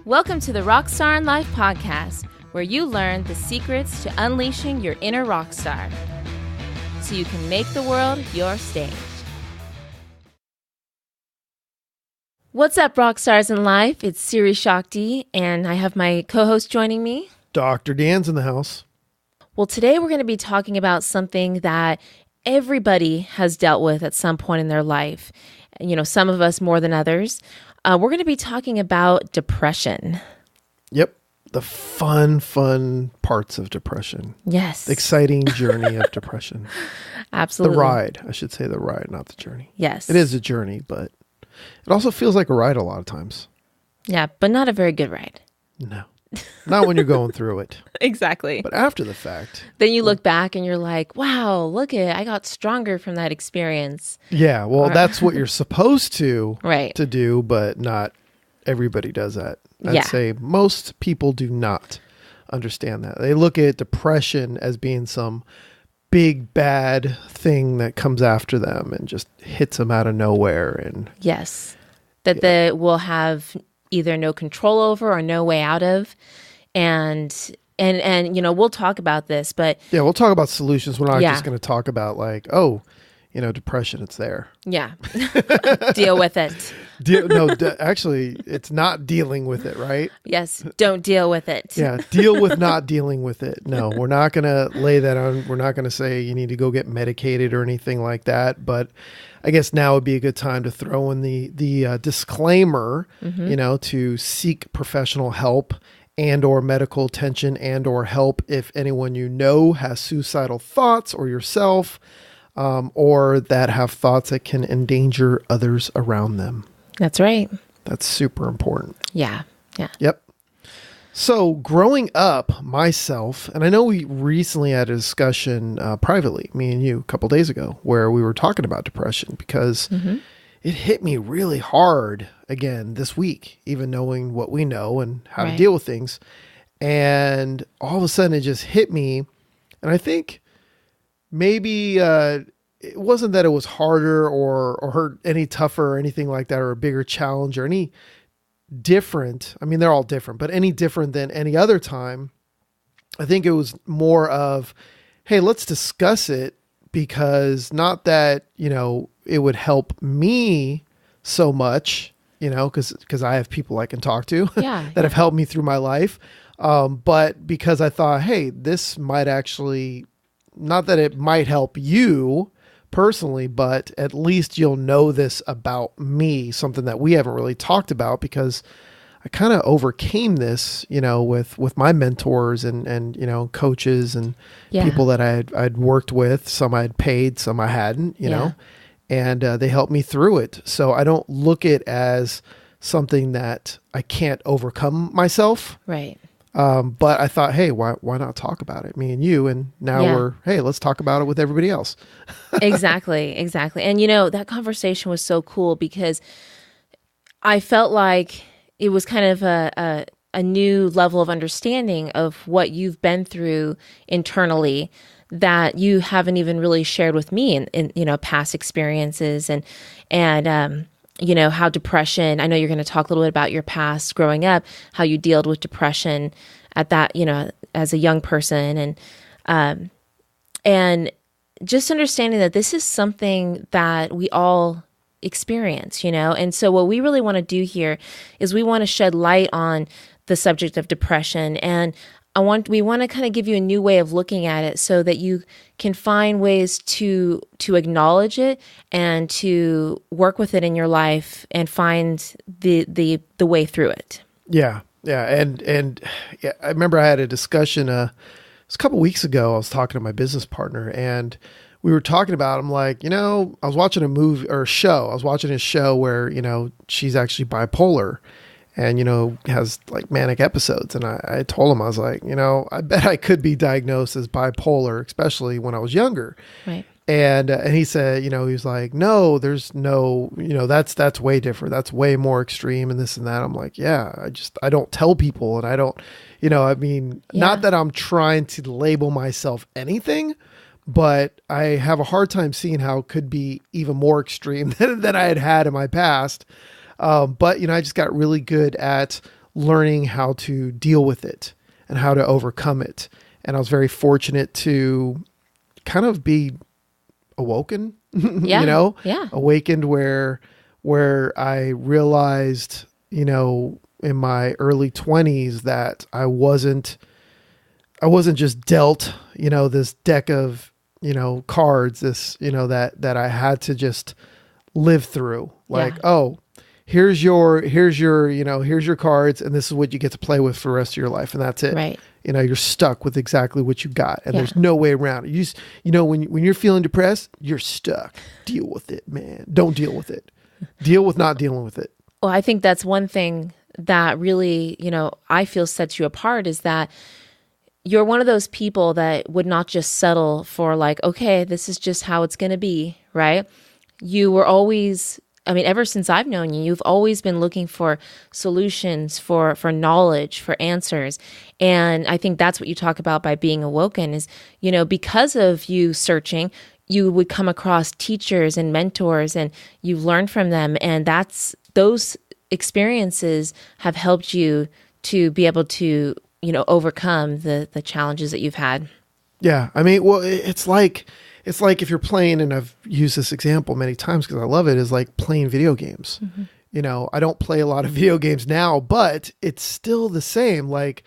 Welcome to the RockStar in Life podcast, where you learn the secrets to unleashing your inner rock star so you can make the world your stage. What's up, rock stars in life? It's Siri Shakti, and I have my co-host joining me. Dr. Dan's in the house. Well, today we're going to be talking about something that everybody has dealt with at some point in their life. You know, some of us more than others. We're going to be talking about depression. Yep. The fun parts of depression. Yes. The exciting journey of depression. Absolutely. The ride. I should say the ride, not the journey. Yes. It is a journey, but it also feels like a ride a lot of times. Yeah, but not a very good ride. No. Not when you're going through it. Exactly. But after the fact. Then you look back and you're like, wow, I got stronger from that experience. Yeah, well, that's what you're supposed to do, but not everybody does that. I'd say most people do not understand that. They look at depression as being some big bad thing that comes after them and just hits them out of nowhere. And yes, that they will have either no control over or no way out of. And you know, we'll talk about this, but yeah, we'll talk about solutions. We're not just going to talk about like, oh, you know, depression, it's there. Yeah. Deal with it. Actually, it's not dealing with it, right? Yes. Don't deal with it. Yeah. Deal with not dealing with it. No, we're not going to lay that on. We're not going to say you need to go get medicated or anything like that. But I guess now would be a good time to throw in the disclaimer, you know, to seek professional help and or medical attention and or help if anyone you know has suicidal thoughts or yourself, or that have thoughts that can endanger others around them. That's right. That's super important. Yeah. Yeah. Yep. So growing up myself, and I know we recently had a discussion privately, me and you, a couple days ago, where we were talking about depression because it hit me really hard again this week, even knowing what we know and how to deal with things. And all of a sudden it just hit me. And I think maybe it wasn't that it was harder or hurt any tougher or anything like that, or a bigger challenge or any different. I mean, they're all different, but any different than any other time. I think it was more of, hey, let's discuss it, because not that, you know, it would help me so much, you know, because I have people I can talk to that have helped me through my life. But because I thought, hey, this might actually, not that it might help you personally, but at least you'll know this about me, something that we haven't really talked about, because I kind of overcame this, you know, with my mentors and, you know, coaches and people that I'd worked with. Some I'd paid, some I hadn't, you know, and they helped me through it. So I don't look at it as something that I can't overcome myself. Right. But I thought, hey, why not talk about it, me and you? And now hey, let's talk about it with everybody else. Exactly. And, you know, that conversation was so cool because I felt like it was kind of a new level of understanding of what you've been through internally that you haven't even really shared with me in you know, past experiences and you know, how depression, I know you're going to talk a little bit about your past growing up, how you dealt with depression at that, you know, as a young person, and just understanding that this is something that we all experience, you know? And so what we really want to do here is we want to shed light on the subject of depression, and we want to kind of give you a new way of looking at it so that you can find ways to acknowledge it and to work with it in your life and find the way through it. Yeah. Yeah. And I remember I had a discussion, it was a couple weeks ago. I was talking to my business partner and we were talking about, I'm like, you know, I was watching a movie or a show. I was watching a show where, you know, she's actually bipolar and, you know, has like manic episodes. And I told him, I was like, you know, I bet I could be diagnosed as bipolar, especially when I was younger. Right. And he said, you know, he was like, no, there's no, you know, that's way different. That's way more extreme and this and that. I'm like, yeah, I don't tell people. And I don't, you know, I mean, not that I'm trying to label myself anything, but I have a hard time seeing how it could be even more extreme than I had in my past. But, you know, I just got really good at learning how to deal with it and how to overcome it. And I was very fortunate to kind of be awoken, Yeah. you know, Yeah. awakened where I realized, you know, in my early 20s that I wasn't just dealt, you know, this deck of, you know, cards, this, you know, that I had to just live through. Like, Yeah. oh, here's your, you know, here's your cards, and this is what you get to play with for the rest of your life, and that's it. Right. You know, you're stuck with exactly what you got, and Yeah. there's no way around it. You know, when you're feeling depressed, you're stuck. Deal with it, man. Don't deal with it. Deal with not dealing with it. Well, I think that's one thing that really, you know, I feel sets you apart is that you're one of those people that would not just settle for like, okay, this is just how it's going to be, right? You were always, I mean, ever since I've known you, you've always been looking for solutions, for knowledge, for answers. And I think that's what you talk about by being awoken is, you know, because of you searching, you would come across teachers and mentors and you've learned from them. And those experiences have helped you to be able to, you know, overcome the challenges that you've had. Yeah. I mean, well, it's like if you're playing, and I've used this example many times because I love it, is like playing video games. Mm-hmm. You know, I don't play a lot of video games now, but it's still the same. Like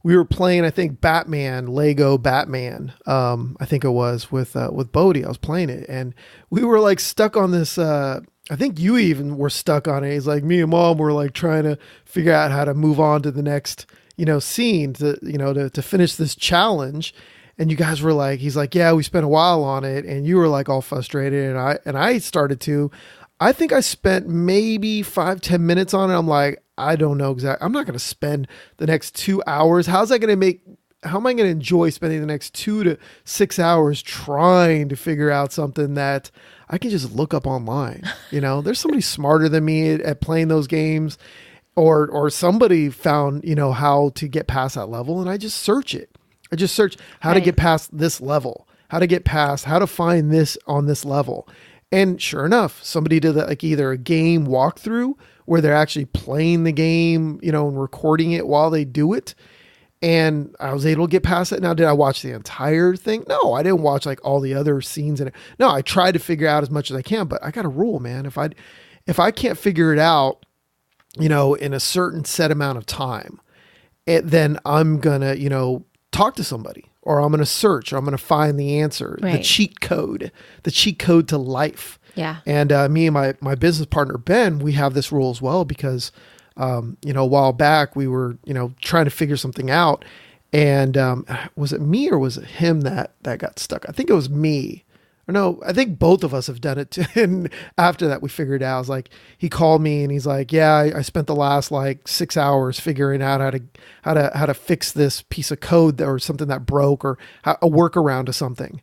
we were playing, I think Lego Batman. I think it was with Bodie. I was playing it and we were like stuck on this, I think you even were stuck on it. He's like, me and Mom were like trying to figure out how to move on to the next, you know, scene to finish this challenge. And you guys were like, he's like, yeah, we spent a while on it. And you were like all frustrated. And I started to, I think I spent maybe 5-10 minutes on it. I'm like, I don't know exactly. I'm not going to spend the next 2 hours. How am I going to enjoy spending the next 2 to 6 hours trying to figure out something that I can just look up online? You know, there's somebody smarter than me at playing those games, or somebody found, you know, how to get past that level. And I just search it. I just search how to get past this level, how to find this on this level. And sure enough, somebody did like either a game walkthrough where they're actually playing the game, you know, and recording it while they do it. And I was able to get past it. Now, did I watch the entire thing? No, I didn't watch like all the other scenes in it. No, I tried to figure out as much as I can, but I got a rule, man. If I can't figure it out, you know, in a certain set amount of time, then I'm gonna, you know, talk to somebody, or I'm going to search, or I'm going to find the answer, right. the cheat code to life. Yeah. And me and my business partner, Ben, we have this rule as well, because, you know, a while back we were, you know, trying to figure something out. And was it me or was it him that got stuck? I think it was me. Or no, I think both of us have done it too. And after that, we figured it out. I was like, he called me and he's like, yeah, I spent the last like 6 hours figuring out how to fix this piece of code or something that broke, or a workaround to something.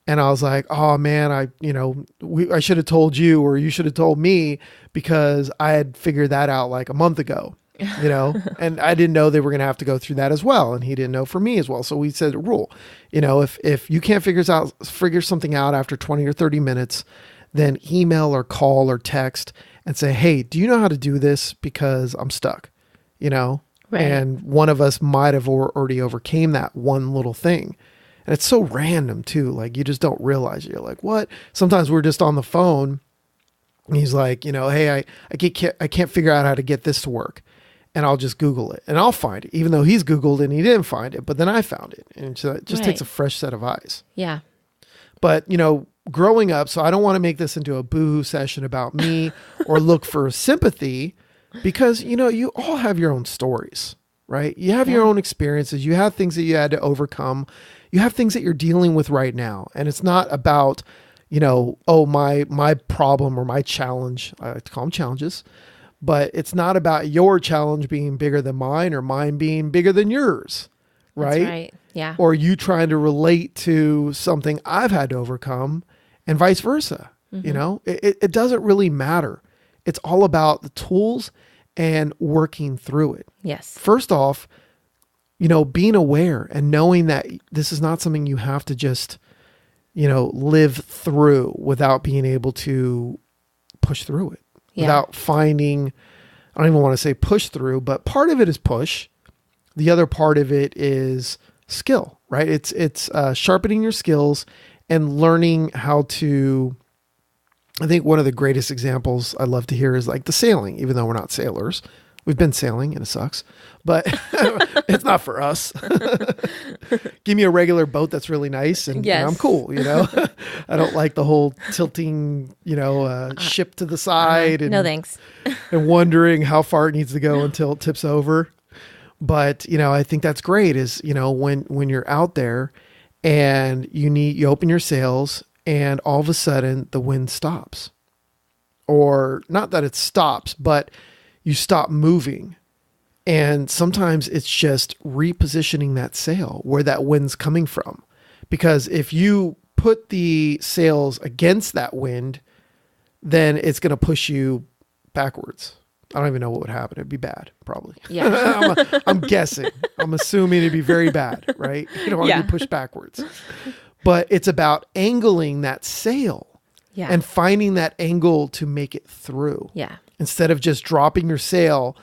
And I was like, oh man, I should have told you, or you should have told me, because I had figured that out like a month ago, you know, and I didn't know they were going to have to go through that as well. And he didn't know for me as well. So we said a rule, you know, if you can't figure something out after 20 or 30 minutes, then email or call or text and say, hey, do you know how to do this? Because I'm stuck, you know, right. And one of us might have already overcame that one little thing. And it's so random too. Like you just don't realize it. You're like, what? Sometimes we're just on the phone and he's like, you know, hey, I can't figure out how to get this to work. And I'll just Google it and I'll find it, even though he's Googled and he didn't find it, but then I found it. And so it just takes a fresh set of eyes. Yeah. But, you know, growing up, so I don't want to make this into a boohoo session about me or look for sympathy, because, you know, you all have your own stories, right? You have your own experiences. You have things that you had to overcome. You have things that you're dealing with right now. And it's not about, you know, oh, my problem or my challenge. I like to call them challenges. But it's not about your challenge being bigger than mine or mine being bigger than yours, right? That's right. Yeah. Or you trying to relate to something I've had to overcome, and vice versa. Mm-hmm. You know, it doesn't really matter. It's all about the tools and working through it. Yes. First off, you know, being aware and knowing that this is not something you have to just, you know, live through without being able to push through it. Without finding I don't even want to say push through, but part of it is push. The other part of it is skill, right? It's sharpening your skills and learning how to. I think one of the greatest examples I love to hear is like the sailing, even though we're not sailors. We've been sailing and it sucks, but it's not for us. Give me a regular boat that's really nice and I'm cool, I don't like the whole tilting, ship to the side and no thanks. and wondering how far it needs to go until it tips over. But, I think that's great is, when you're out there and you open your sails and all of a sudden the wind stops, or not that it stops, but you stop moving. And sometimes it's just repositioning that sail where that wind's coming from. Because if you put the sails against that wind, then it's going to push you backwards. I don't even know what would happen. It'd be bad, probably. Yeah. I'm guessing. I'm assuming it'd be very bad, right? You don't want to be pushed backwards. But it's about angling that sail and finding that angle to make it through. Yeah. Instead of just dropping your sail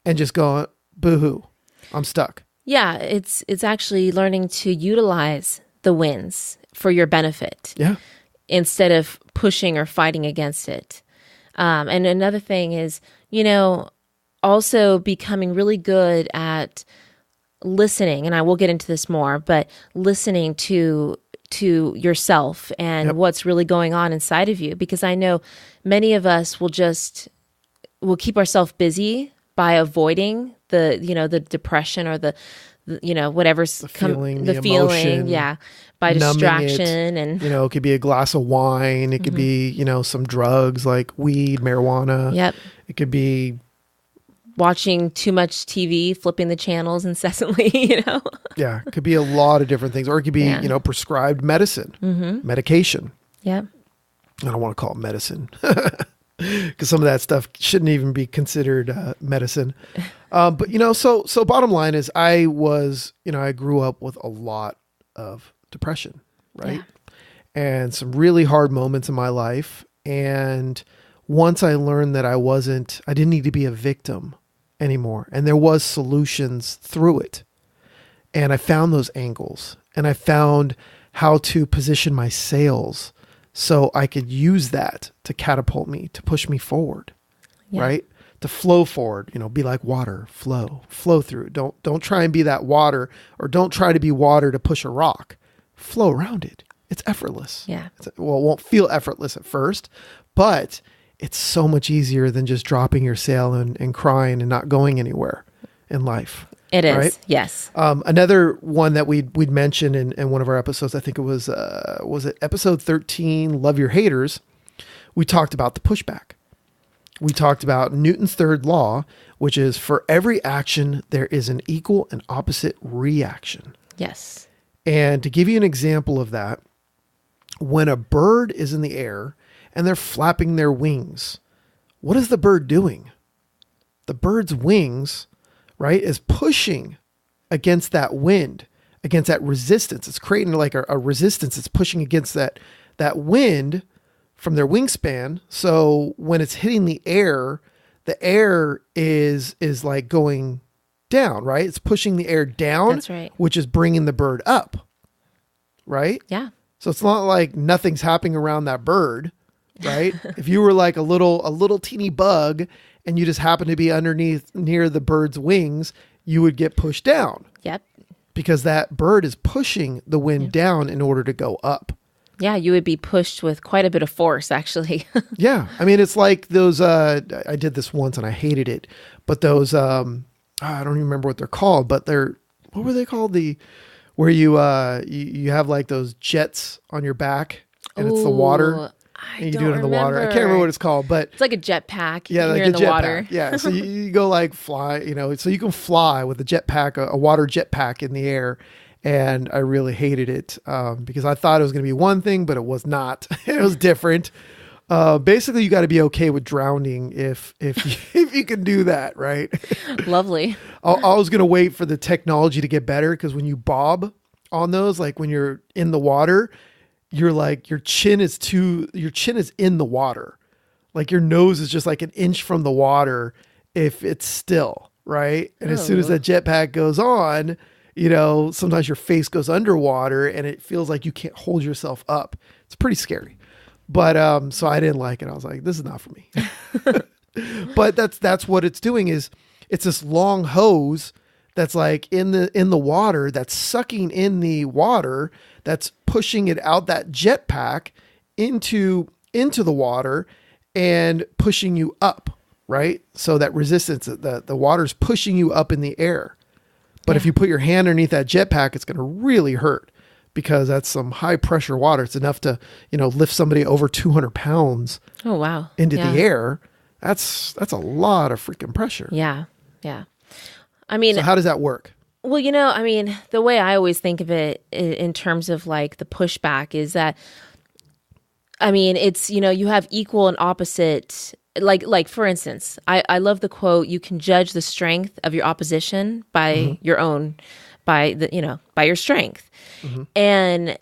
and just going, boo-hoo, I'm stuck. Yeah, it's actually learning to utilize the winds for your benefit. Yeah. Instead of pushing or fighting against it. And another thing is, also becoming really good at listening, and I will get into this more, but listening to yourself and what's really going on inside of you. Because I know many of us we'll keep ourselves busy by avoiding the depression or the whatever's the feeling, by distraction. And it could be a glass of wine, it could be some drugs like weed, marijuana. It could be watching too much TV, flipping the channels incessantly. Yeah, it could be a lot of different things, or it could be prescribed medicine, medication. I don't want to call it medicine because some of that stuff shouldn't even be considered medicine. But so bottom line is I grew up with a lot of depression, right? And some really hard moments in my life. And once I learned that I didn't need to be a victim anymore. And there was solutions through it. And I found those angles and I found how to position my sails so I could use that to catapult me, to push me forward, right? To flow forward, be like water, flow through. Don't try and be that water, or don't try to be water to push a rock. Flow around it. It's effortless. Yeah. It won't feel effortless at first, but it's so much easier than just dropping your sail and crying and not going anywhere in life. It is. Right? Yes. Another one that we'd mentioned in one of our episodes, I think it was it episode 13, Love Your Haters. We talked about the pushback. We talked about Newton's third law, which is for every action, there is an equal and opposite reaction. Yes. And to give you an example of that, when a bird is in the air and they're flapping their wings, what is the bird doing? The bird's wings, right, is pushing against that wind, against that resistance. It's creating like a resistance. It's pushing against that wind from their wingspan. So when it's hitting the air is like going down, right? It's pushing the air down, That's right. Which is bringing the bird up, right? Yeah. So it's not like nothing's happening around that bird, right? If you were like a little teeny bug and you just happen to be underneath near the bird's wings, you would get pushed down. Yep. Because that bird is pushing the wind down in order to go up. Yeah, you would be pushed with quite a bit of force, actually. Yeah. I mean, it's like those, I did this once and I hated it, but those, I don't even remember what they're called, but what were they called? Where you have like those jets on your back and it's the water. And you do it in the water. I can't remember what it's called, but it's like a jetpack. Yeah, like you're in the water. Pack. Yeah, so you go like fly, so you can fly with a jetpack, a water jetpack in the air. And I really hated it because I thought it was going to be one thing, but it was not. It was different. Basically, you got to be okay with drowning if you can do that, right? Lovely. I was going to wait for the technology to get better because when you bob on those, like when you're in the water, you're like your chin is in the water, like your nose is just like an inch from the water if it's still, right? And as soon as Oh. that jetpack goes on, sometimes your face goes underwater and it feels like you can't hold yourself up. It's pretty scary. But so I didn't like it. I was like, this is not for me. But that's what it's doing is it's this long hose that's like in the water, that's sucking in the water, that's pushing it out that jetpack into the water and pushing you up, right? So that resistance, the water's pushing you up in the air. But if you put your hand underneath that jetpack, it's going to really hurt because that's some high pressure water. It's enough to, lift somebody over 200 pounds Oh, wow. into the air. That's a lot of freaking pressure. Yeah. Yeah. I mean, So how does that work? well, the way I always think of it in terms of like the pushback is that, it's, you have equal and opposite, like for instance, I love the quote, you can judge the strength of your opposition by your own, by your strength. And,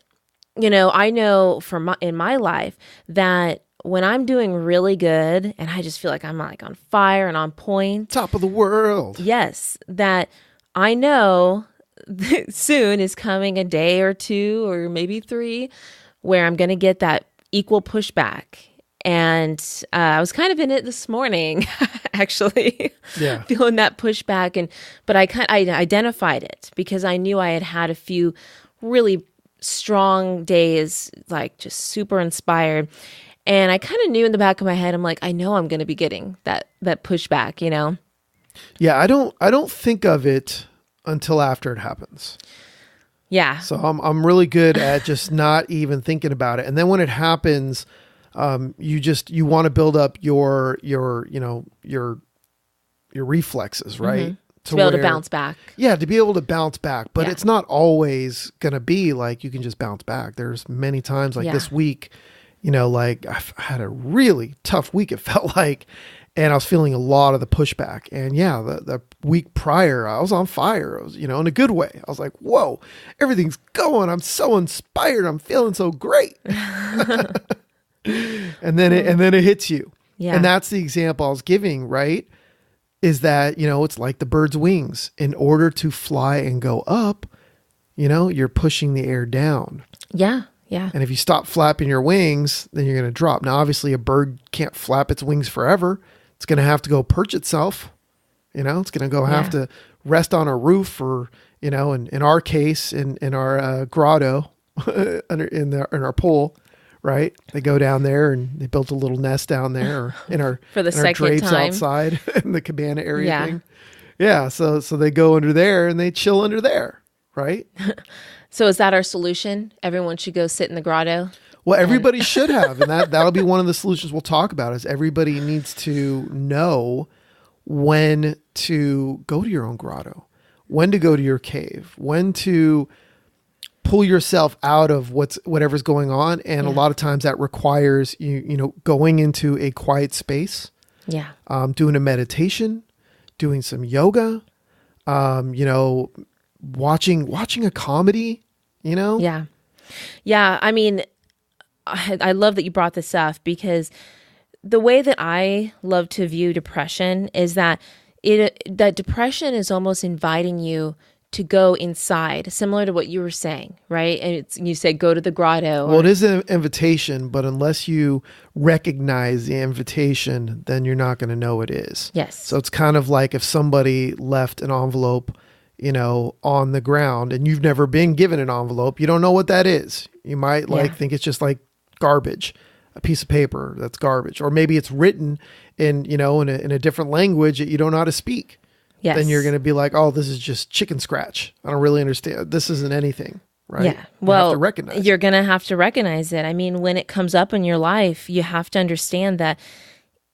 I know in my life that when I'm doing really good and I just feel like I'm like on fire and on point. Top of the world. Yes, that I know that soon is coming a day or two or maybe 3 where I'm going to get that equal pushback. And I was kind of in it this morning, actually, feeling that pushback. But I identified it because I knew I had a few really strong days, like just super inspired. And I kind of knew in the back of my head, I'm like, I know I'm going to be getting that pushback, Yeah, I don't think of it until after it happens. Yeah. So I'm really good at just not even thinking about it. And then when it happens, you want to build up your reflexes, right? To be able to bounce back. Yeah, to be able to bounce back. But Yeah. it's not always going to be like you can just bounce back. There's many times like this week, like I've had a really tough week, it felt like, and I was feeling a lot of the pushback. And yeah, the week prior, I was on fire. I was, in a good way. I was like, whoa, everything's going. I'm so inspired. I'm feeling so great. and then it hits you. Yeah. And that's the example I was giving, right? Is that, it's like the bird's wings. In order to fly and go up, you're pushing the air down. Yeah. Yeah. And if you stop flapping your wings, then you're going to drop. Now, obviously, a bird can't flap its wings forever. It's going to have to go perch itself. It's going to go have to rest on a roof or, in our case, in our grotto, in our pool, right? They go down there and they built a little nest down there or in our, For the in our second drapes time. outside in the cabana area thing. Yeah. So they go under there and they chill under there, right? So is that our solution? Everyone should go sit in the grotto? Well, everybody should have, and that'll be one of the solutions we'll talk about. Is everybody needs to know when to go to your own grotto, when to go to your cave, when to pull yourself out of whatever's going on, and a lot of times that requires you going into a quiet space, doing a meditation, doing some yoga, watching a comedy, Yeah. Yeah. I love that you brought this up because the way that I love to view depression is that that depression is almost inviting you to go inside, similar to what you were saying, right? And you said go to the grotto. Well, it is an invitation, but unless you recognize the invitation, then you're not going to know it is. Yes. So it's kind of like if somebody left an envelope, on the ground and you've never been given an envelope, you don't know what that is. You might think it's just like garbage, a piece of paper that's garbage, or maybe it's written in a different language that you don't know how to speak. Yes. Then you're going to be like, oh, this is just chicken scratch. I don't really understand. This isn't anything, right? Yeah. Well, you're going to have to recognize it. When it comes up in your life, you have to understand that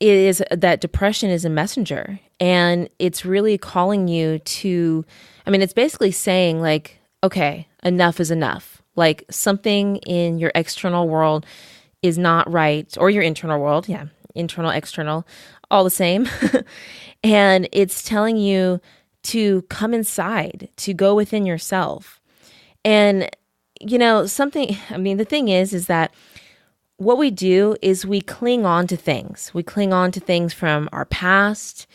that depression is a messenger, and it's really calling you to, it's basically saying like, okay, enough is enough. Like something in your external world is not right, or your internal world. Yeah. Internal, external, all the same. And it's telling you to come inside, to go within yourself. And, the thing is that what we do is we cling on to things. We cling on to things from our past.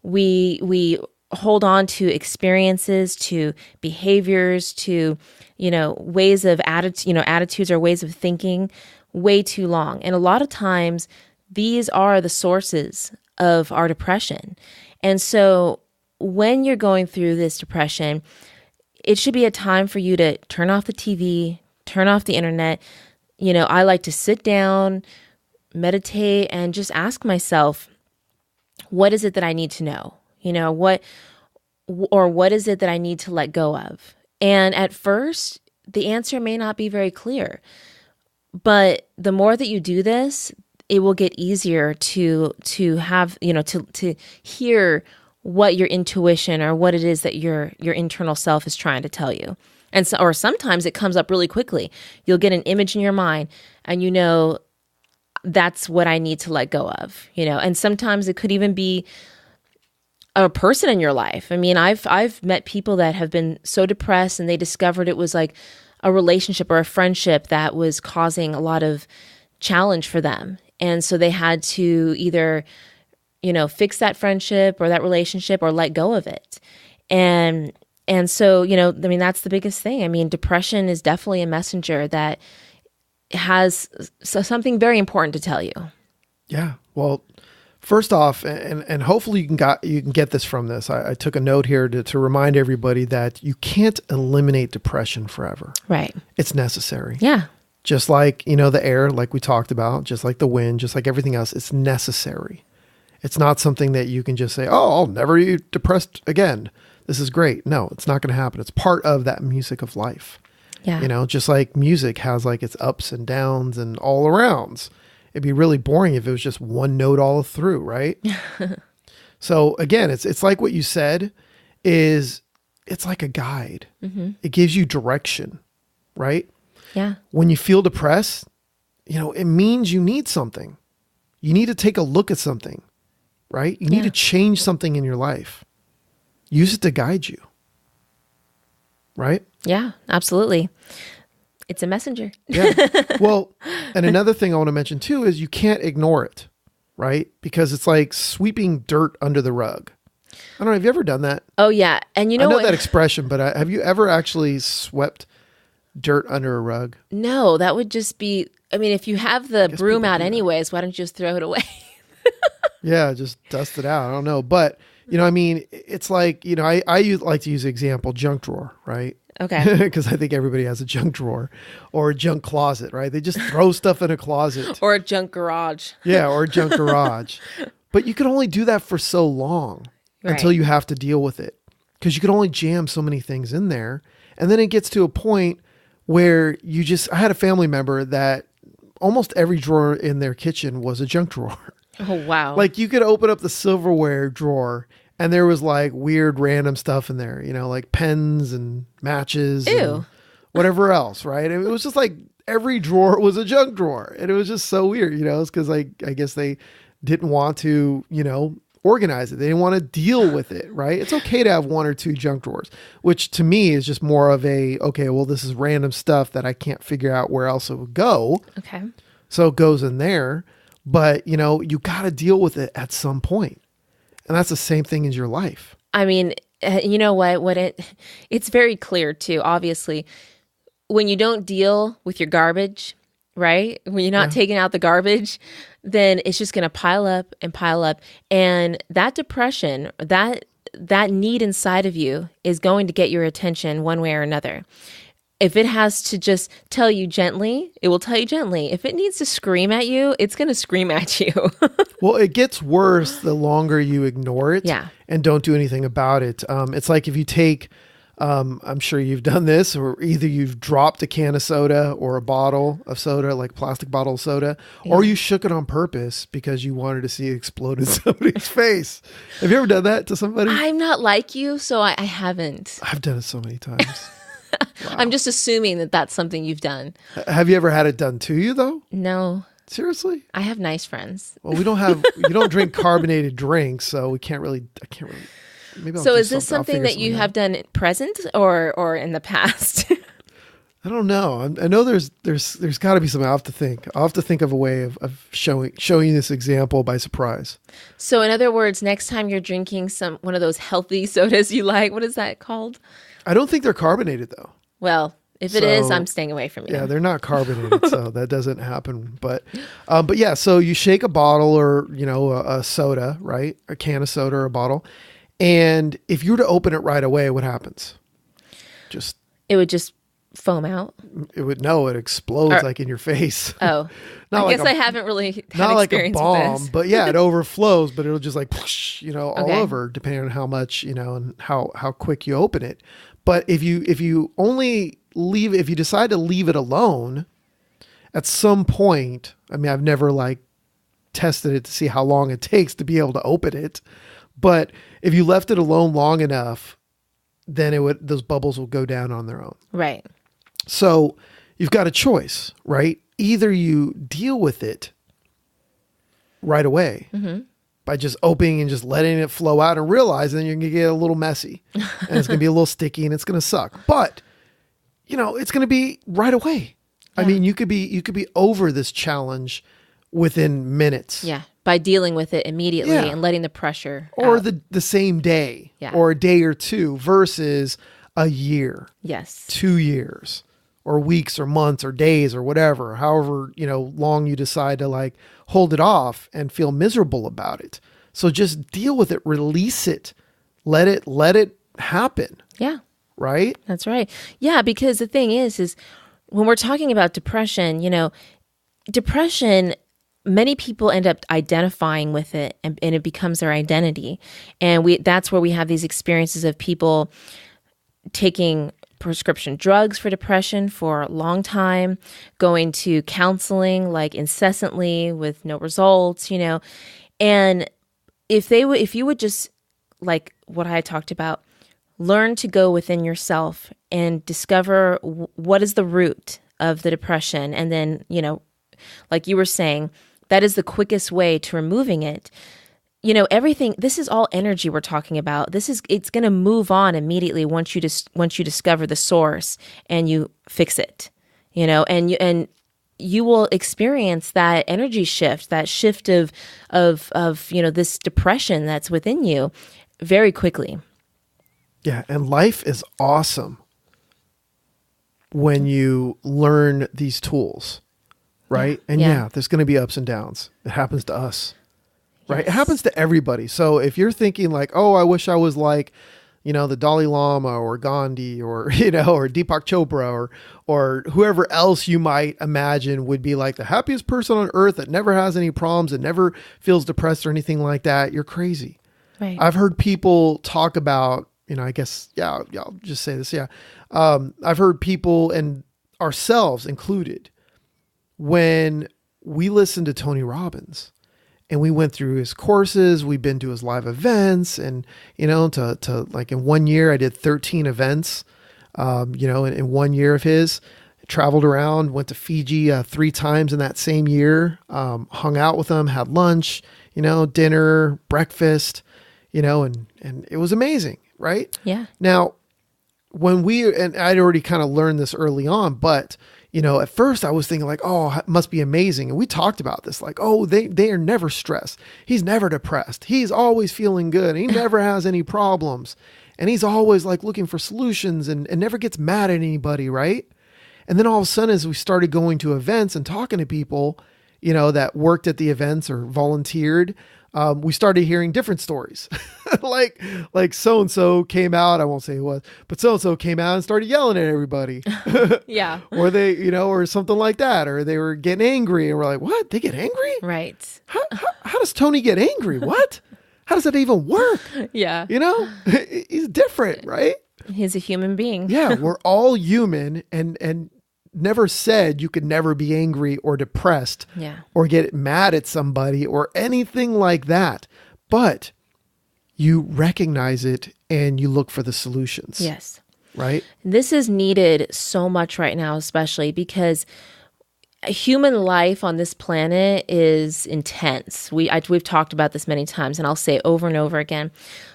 We hold on to experiences, to behaviors, to, ways of attitudes or ways of thinking way too long. And a lot of times these are the sources of our depression. And so when you're going through this depression, it should be a time for you to turn off the TV, turn off the internet. I like to sit down, meditate, and just ask myself, what is it that I need to know? What is it that I need to let go of? And at first, the answer may not be very clear, but the more that you do this, it will get easier to have, to hear what your intuition or what it is that your internal self is trying to tell you. And so, or sometimes it comes up really quickly. You'll get an image in your mind and that's what I need to let go of, and sometimes it could even be a person in your life. I mean, I've met people that have been so depressed and they discovered it was like a relationship or a friendship that was causing a lot of challenge for them. And so they had to either, fix that friendship or that relationship or let go of it. And so, that's the biggest thing. I mean, depression is definitely a messenger that has something very important to tell you. Yeah. Well, first off, and hopefully you can get this from this. I took a note here to remind everybody that you can't eliminate depression forever. Right. It's necessary. Yeah. Just like, the air, like we talked about, just like the wind, just like everything else, it's necessary. It's not something that you can just say, oh, I'll never be depressed again. This is great. No, it's not going to happen. It's part of that music of life. Yeah. Just like music has like its ups and downs and all arounds. It'd be really boring if it was just one note all through, right? So again, it's like what you said it's like a guide. Mm-hmm. It gives you direction, right? Yeah. When you feel depressed, it means you need something. You need to take a look at something, right? You need to change something in your life. Use it to guide you, right? Yeah, absolutely. It's a messenger. Yeah. Well, and another thing I want to mention too is you can't ignore it, right? Because it's like sweeping dirt under the rug. I don't know. Have you ever done that? Oh, yeah. And I know that expression, but have you ever actually swept dirt under a rug? No, that would just be, if you have the broom out anyways, why don't you just throw it away? Yeah, just dust it out. I don't know. But, it's like, I like to use the example junk drawer, right? Okay. Because I think everybody has a junk drawer or a junk closet, right? They just throw stuff in a closet. Or a junk garage. Yeah, or a junk garage. But you can only do that for so long until you have to deal with it. Because you can only jam so many things in there. And then it gets to a point where I had a family member that almost every drawer in their kitchen was a junk drawer. Oh, wow. Like you could open up the silverware drawer and there was like weird random stuff in there, like pens and matches and whatever else, right? And it was just like every drawer was a junk drawer. And it was just so weird, it's because I guess they didn't want to, organize it. They didn't want to deal with it, right? It's okay to have one or two junk drawers, which to me is just more of this is random stuff that I can't figure out where else it would go. Okay. So it goes in there, but you got to deal with it at some point. And that's the same thing in your life. I mean, you know what it's very clear too, obviously, when you don't deal with your garbage, right? When you're not taking out the garbage, then it's just going to pile up and pile up. And that depression, that need inside of you is going to get your attention one way or another. If it has to just tell you gently, it will tell you gently. If it needs to scream at you, it's going to scream at you. Well, it gets worse the longer you ignore it and don't do anything about it. It's like if you take, I'm sure you've done this, or either you've dropped a can of soda or a bottle of soda, like plastic bottle of soda, or you shook it on purpose because you wanted to see it explode in somebody's face. Have you ever done that to somebody? I'm not like you, so I haven't. I've done it so many times. Wow. I'm just assuming that that's something you've done. Have you ever had it done to you though? No. Seriously? I have nice friends. Well, you don't drink carbonated drinks, so I can't really. Maybe I'll so is this something that you have done present or in the past? I don't know. I know there's got to be something. I'll have to think of a way of showing you this example by surprise. So in other words, next time you're drinking one of those healthy sodas you like, what is that called? I don't think they're carbonated though. Well, if it is, I'm staying away from you. Yeah, they're not carbonated, so that doesn't happen. But yeah, so you shake a bottle or, a soda, right? A can of soda or a bottle. And if you were to open it right away, what happens? It would just foam out. It explodes like in your face. Oh, I guess I haven't really had not like a experience bomb, with this. but yeah, it overflows, but it'll just like, whoosh, all Okay. over, depending on how much, and how quick you open it. But if you decide to leave it alone, at some point, I mean, I've never like tested it to see how long it takes to be able to open it, but if you left it alone long enough, then those bubbles will go down on their own. Right. So you've got a choice, right? Either you deal with it right away by just opening and just letting it flow out and realize, then you're going to get a little messy and it's going to be a little sticky and it's going to suck. But, it's going to be right away. Yeah. I mean, you could be over this challenge within minutes. Yeah. By dealing with it immediately and letting the pressure or out. the same day or a day or two versus a year. Yes. 2 years or weeks or months or days or whatever, however, long you decide to like hold it off and feel miserable about it. So just deal with it, release it, let it happen. Yeah. Right? That's right. Yeah. Because the thing is when we're talking about depression, depression, many people end up identifying with it and it becomes their identity. And that's where we have these experiences of people taking prescription drugs for depression for a long time, going to counseling like incessantly with no results, and if you would just, like what I talked about, learn to go within yourself and discover what is the root of the depression. And then, like you were saying, that is the quickest way to removing it. Everything, this is all energy we're talking about. It's going to move on immediately once you discover the source and you fix it, and you will experience that energy shift, that shift of this depression that's within you very quickly. Yeah. And life is awesome when you learn these tools. Right. And there's going to be ups and downs. It happens to us. Right. Yes. It happens to everybody. So if you're thinking like, oh, I wish I was like, the Dalai Lama or Gandhi or, or Deepak Chopra or whoever else you might imagine would be like the happiest person on earth that never has any problems and never feels depressed or anything like that, you're crazy. Right. I've heard people talk about, I guess, I'll just say this. Yeah. I've heard people, and ourselves included, when we listened to Tony Robbins and we went through his courses, we've been to his live events, and, to like in 1 year, I did 13 events, in 1 year of his, traveled around, went to Fiji 3 times in that same year, hung out with him, had lunch, dinner, breakfast, and it was amazing. Right. Yeah. Now, and I'd already kind of learned this early on, but at first I was thinking like, oh, it must be amazing. And we talked about this, like, oh, they are never stressed. He's never depressed. He's always feeling good. He never has any problems. And he's always like looking for solutions and never gets mad at anybody. Right. And then all of a sudden, as we started going to events and talking to people, that worked at the events or volunteered, we started hearing different stories. like so-and-so came out, I won't say who it was, but so-and-so came out and started yelling at everybody. Yeah. Or they, or something like that. Or they were getting angry and we're like, what? They get angry? Right. How does Tony get angry? What? How does that even work? Yeah. He's different, right? He's a human being. Yeah. We're all human and never said you could never be angry or depressed or get mad at somebody or anything like that. But you recognize it and you look for the solutions. Yes. Right? This is needed so much right now, especially because human life on this planet is intense. We've talked about this many times, and I'll say it over and over again,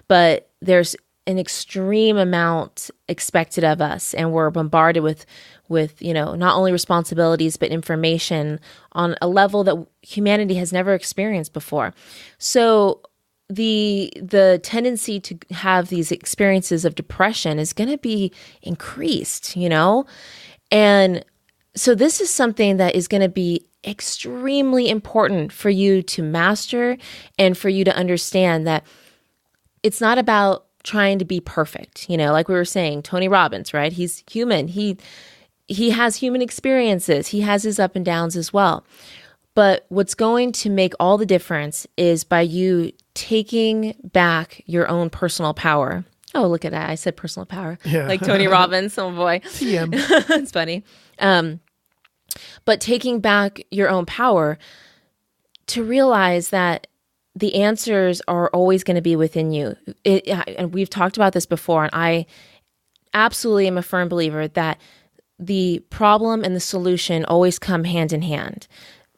but there's an extreme amount expected of us, and we're bombarded with not only responsibilities but information on a level that humanity has never experienced before. So the tendency to have these experiences of depression is going to be increased, and so this is something that is going to be extremely important for you to master, and for you to understand that it's not about trying to be perfect. Like we were saying, Tony Robbins, right? He's human. He has human experiences. He has his up and downs as well. But what's going to make all the difference is by you taking back your own personal power. Oh, look at that. I said personal power. Yeah. Like Tony Robbins. Oh boy. TM. It's funny. But taking back your own power to realize that the answers are always going to be within you. And we've talked about this before, and I absolutely am a firm believer that the problem and the solution always come hand in hand.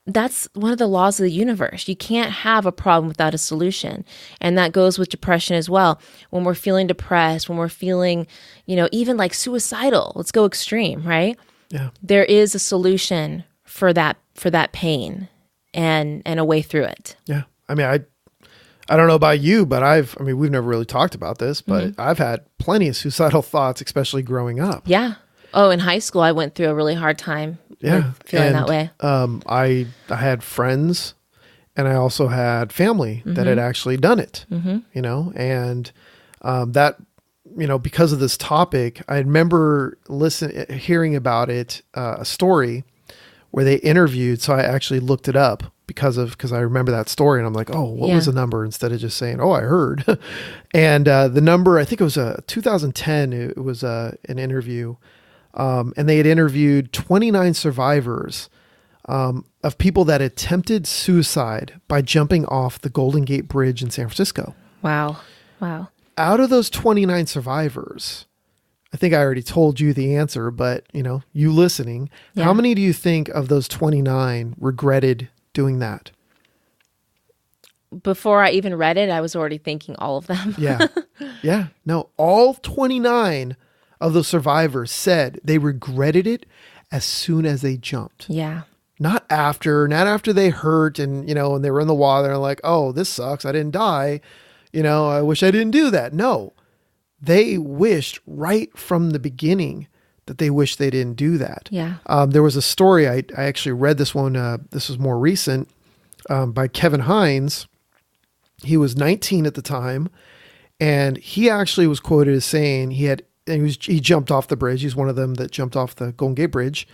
That's one of the laws of the universe. You can't have a problem without a solution. And that goes with depression as well. When we're feeling depressed, when we're feeling, even like suicidal, let's go extreme, right? Yeah. There is a solution for that pain and a way through it. Yeah. I mean, I don't know about you, but we've never really talked about this, but I've had plenty of suicidal thoughts, especially growing up. Yeah. Oh, in high school, I went through a really hard time. Yeah. Feeling that way. I had friends, and I also had family that had actually done it, and that, because of this topic, I remember hearing about it, a story where they interviewed. So I actually looked it up because I remember that story, and I'm like, oh, what was the number, instead of just saying, oh, I heard. And the number, I think it was 2010. It was an interview, and they had interviewed 29 survivors of people that attempted suicide by jumping off the Golden Gate Bridge in San Francisco. Wow. Out of those 29 survivors, I think I already told you the answer, but you listening, how many do you think of those 29 regretted doing that? Before I even read it, I was already thinking all of them. Yeah. Yeah. No, all 29 of those survivors said they regretted it as soon as they jumped. Yeah. Not after they hurt and they were in the water and like, oh, this sucks, I didn't die. I wish I didn't do that. No, they wished right from the beginning that they wished they didn't do that. Yeah. There was a story, I actually read this one, this was more recent, by Kevin Hines. He was 19 at the time, and he actually was quoted as saying he jumped off the bridge. He's one of them that jumped off the Golden Gate Bridge.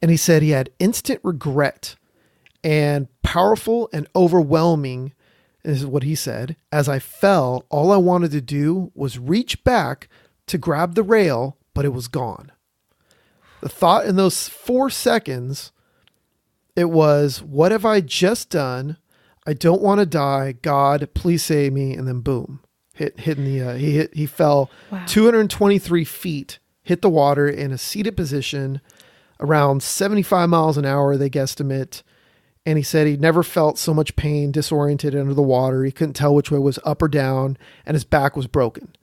And he said he had instant regret and powerful and overwhelming. This is what he said. As I fell, all I wanted to do was reach back to grab the rail, but it was gone. The thought in those 4 seconds, it was, what have I just done? I don't want to die. God, please save me. And then boom, he fell 223 feet, hit the water in a seated position around 75 miles an hour, they guesstimate. And he said he never felt so much pain, disoriented under the water. He couldn't tell which way was up or down, and his back was broken.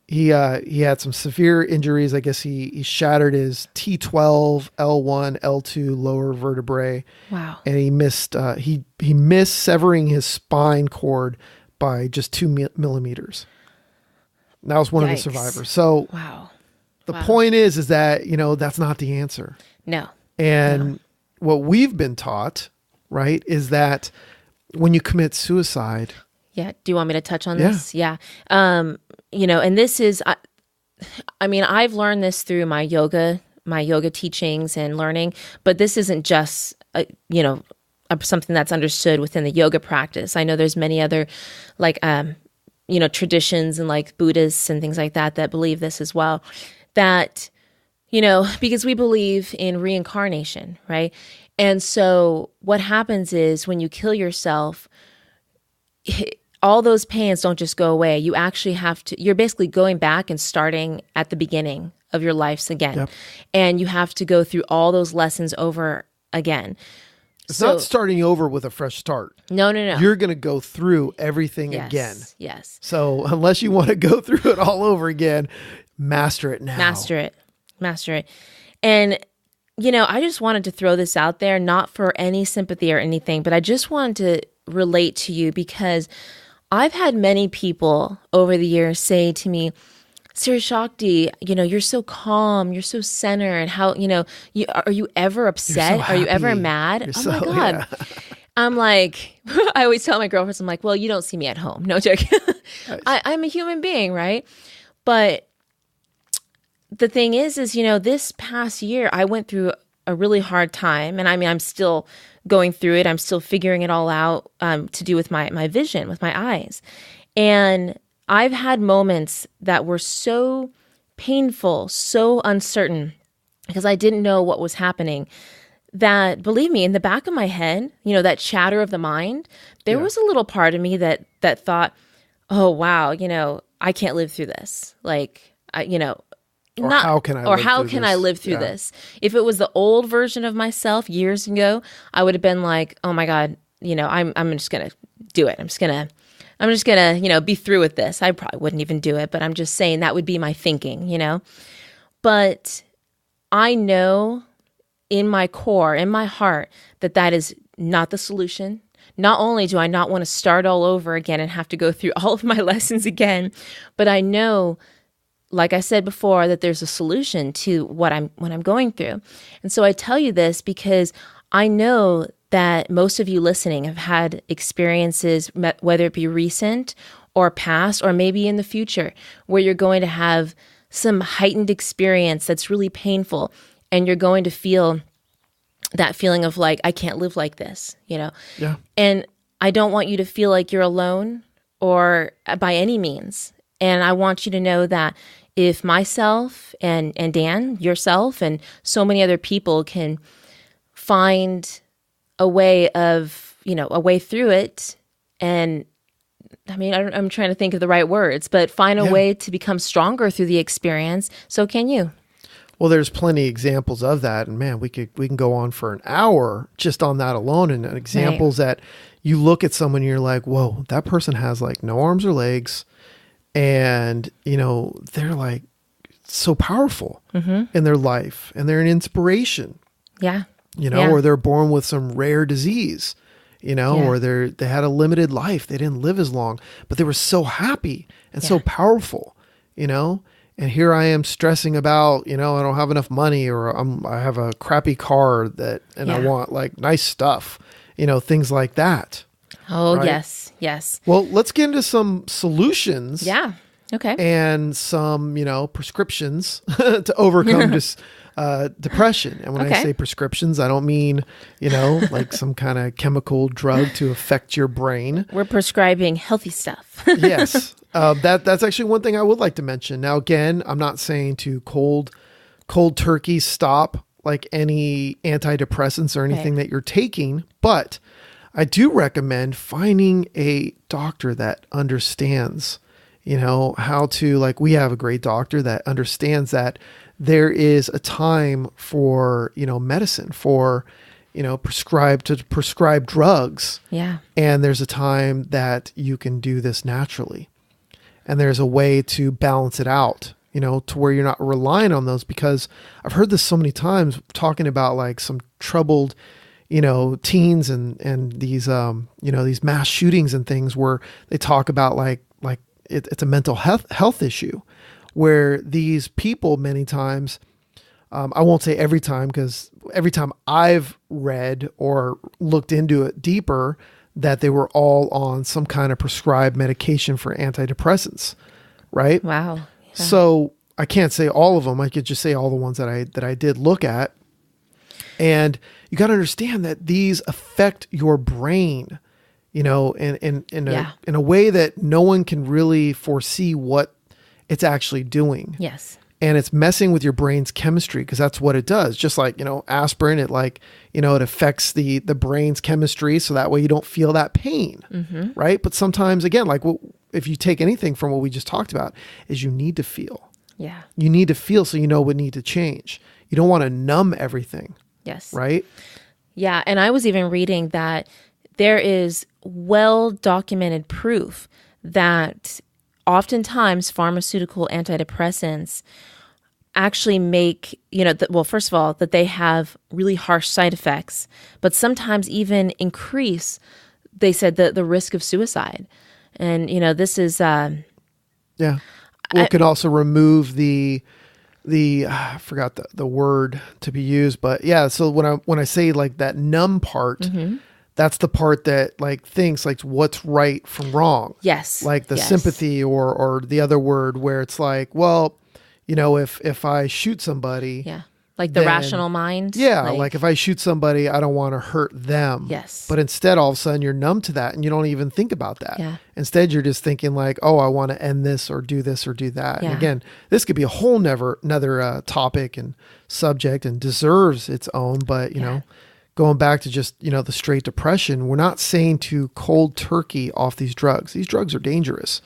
He had some severe injuries. I guess he shattered his T12, L1, L2 lower vertebrae. Wow. And he missed severing his spine cord by just 2 millimeters. That was one of the survivors. So the point is that, that's not the answer. No. And what we've been taught, right, is that when you commit suicide. Yeah. Do you want me to touch on this? Yeah. And this is, I've learned this through my yoga teachings and learning, but this isn't just, something that's understood within the yoga practice. I know there's many other traditions and like Buddhists and things like that believe this as well, that, because we believe in reincarnation, right? And so what happens is when you kill yourself, all those pains don't just go away. You actually you're basically going back and starting at the beginning of your lives again. Yep. And you have to go through all those lessons over again. It's not starting over with a fresh start. No. You're going to go through everything again. Yes. So unless you want to go through it all over again, master it now. Master it. And, I just wanted to throw this out there, not for any sympathy or anything, but I just wanted to relate to you because I've had many people over the years say to me, Siri Shakti, you're so calm, you're so centered, and how, are you ever upset? So are you ever happy. mad? You're My God. Yeah. I'm like, I always tell my girlfriends, I'm like, well, you don't see me at home. No joke. Nice. I'm a human being, right? But the thing is, this past year, I went through a really hard time. And I mean, I'm still going through it. I'm still figuring it all out to do with my vision, with my eyes. And I've had moments that were so painful, so uncertain, because I didn't know what was happening, that, believe me, in the back of my head, that chatter of the mind, there was a little part of me that thought, oh, wow, I can't live through this. Like, how can I live through this? If it was the old version of myself years ago, I would have been like, oh my God, I'm just going to do it. I'm just going to, be through with this. I probably wouldn't even do it, but I'm just saying that would be my thinking, But I know in my core, in my heart, that is not the solution. Not only do I not want to start all over again and have to go through all of my lessons again, but I know, like I said before, that there's a solution to what I'm going through. And so I tell you this because I know that most of you listening have had experiences, whether it be recent or past, or maybe in the future, where you're going to have some heightened experience that's really painful, and you're going to feel that feeling of like, I can't live like this, Yeah. And I don't want you to feel like you're alone or by any means. And I want you to know that if myself and Dan, yourself, and so many other people can find a way through it, and I mean, I'm trying to think of the right words, but find a way to become stronger through the experience, so can you. Well, there's plenty of examples of that, and man, we can go on for an hour just on that alone, and examples that you look at someone and you're like, whoa, that person has like no arms or legs, and they're like so powerful in their life, and they're an inspiration. Yeah. Or they're born with some rare disease, or they had a limited life. They didn't live as long, but they were so happy and so powerful, and here I am stressing about, I don't have enough money, or I have a crappy car I want like nice stuff, things like that. Oh, right? Yes. Well, let's get into some solutions. Yeah. Okay. And some, prescriptions to overcome depression. And when I say prescriptions, I don't mean, like some kind of chemical drug to affect your brain. We're prescribing healthy stuff. Yes. That's actually one thing I would like to mention. Now, again, I'm not saying to cold turkey stop like any antidepressants or anything that you're taking, but I do recommend finding a doctor that understands, how to, like, we have a great doctor that understands that there is a time for, medicine, for, prescribe drugs. Yeah. And there's a time that you can do this naturally. And there's a way to balance it out, to where you're not relying on those, because I've heard this so many times talking about like some troubled, teens and these, these mass shootings and things where they talk about like it's a mental health issue, where these people many times, I won't say every time, because every time I've read or looked into it deeper, that they were all on some kind of prescribed medication for antidepressants, right? Wow. Yeah. So I can't say all of them. I could just say all the ones that I did look at. And you got to understand that these affect your brain, in a way that no one can really foresee what it's actually doing. Yes. And it's messing with your brain's chemistry, because that's what it does. Just like, aspirin, it it affects the brain's chemistry, so that way you don't feel that pain, right? But sometimes, again, like if you take anything from what we just talked about, is you need to feel. Yeah. You need to feel so you know what need to change. You don't want to numb everything. Yes. Right? Yeah. And I was even reading that there is well documented proof that oftentimes pharmaceutical antidepressants actually make, well, first of all, that they have really harsh side effects, but sometimes even increase, they said, the risk of suicide. And, this is, Yeah. Well, it can also remove I forgot the word to be used, but yeah. So when I say like that numb part, that's the part that like thinks like what's right from wrong. Yes. Like the Yes. sympathy or the other word where it's like, well, if I shoot somebody, Yeah. Like the then, rational mind. yeah, like if I shoot somebody, I don't want to hurt them. Yes. But instead, all of a sudden, you're numb to that, and you don't even think about that. Yeah. Instead, you're just thinking like, oh, I want to end this or do that. Yeah. And again, this could be a whole another topic and subject, and deserves its own. But going back to just the straight depression, we're not saying to cold turkey off these drugs. These drugs are dangerous,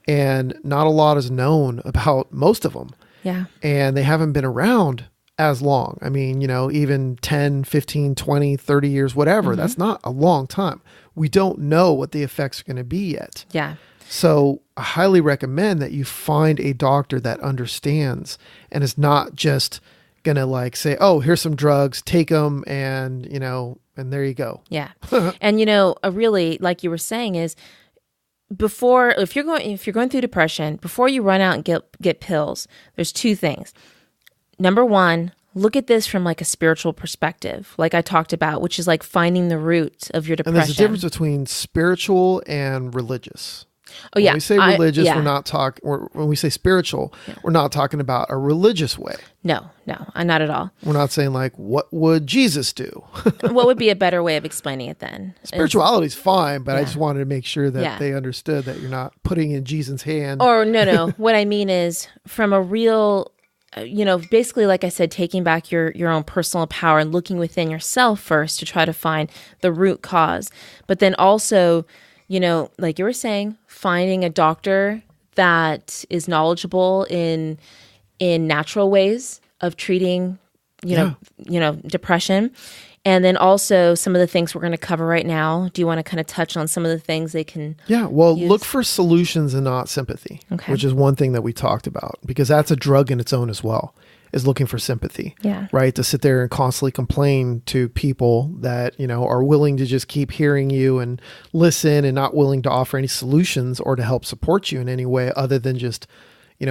and not a lot is known about most of them. Yeah. And they haven't been around as long. I mean, even 10, 15, 20, 30 years, whatever. That's not a long time. We don't know what the effects are going to be yet. Yeah. So I highly recommend that you find a doctor that understands and is not just going to like say, oh, here's some drugs, take them. And, and there you go. Yeah. And, really, like you were saying is, if you're going through depression, before you run out and get pills, there's two things. Number one, look at this from like a spiritual perspective, like I talked about, which is like finding the root of your depression. And there's a difference between spiritual and religious. Oh, yeah. When we say religious, we're not talking, when we say spiritual, we're not talking about a religious way. No, not at all. We're not saying like, what would Jesus do? What would be a better way of explaining it then? Spirituality is fine, but I just wanted to make sure that they understood that you're not putting in Jesus' hand. Or no. What I mean is from a real, basically, like I said, taking back your own personal power and looking within yourself first to try to find the root cause. But then also, like you were saying, finding a doctor that is knowledgeable in natural ways of treating, depression. And then also some of the things we're going to cover right now. Do you want to kind of touch on some of the things they can use? Look for solutions and not sympathy, which is one thing that we talked about, because that's a drug in its own as well, is looking for sympathy. Yeah. Right? To sit there and constantly complain to people that, are willing to just keep hearing you and listen and not willing to offer any solutions or to help support you in any way other than just,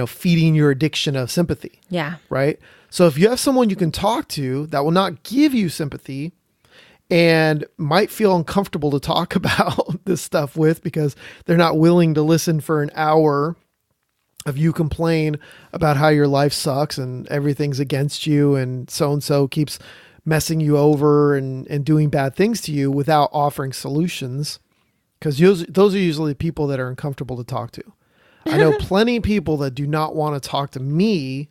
feeding your addiction of sympathy. Yeah. Right? So if you have someone you can talk to that will not give you sympathy and might feel uncomfortable to talk about this stuff with because they're not willing to listen for an hour of you complain about how your life sucks and everything's against you and so keeps messing you over and doing bad things to you without offering solutions, because those are usually people that are uncomfortable to talk to. I know plenty of people that do not want to talk to me,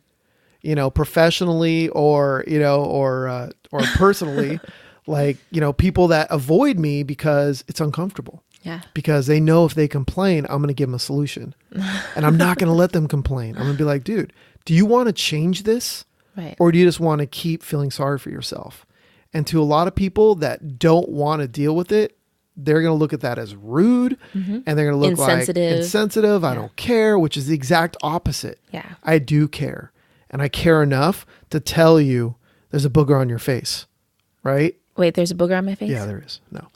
professionally or personally, like, people that avoid me because it's uncomfortable. Yeah. Because they know if they complain, I'm going to give them a solution. And I'm not going to let them complain. I'm going to be like, dude, do you want to change this? Right. Or do you just want to keep feeling sorry for yourself? And to a lot of people that don't want to deal with it, they're going to look at that as rude, and they're going to look like insensitive. I don't care, which is the exact opposite. Yeah. I do care. And I care enough to tell you there's a booger on your face, right? Wait, there's a booger on my face? Yeah, there is. No.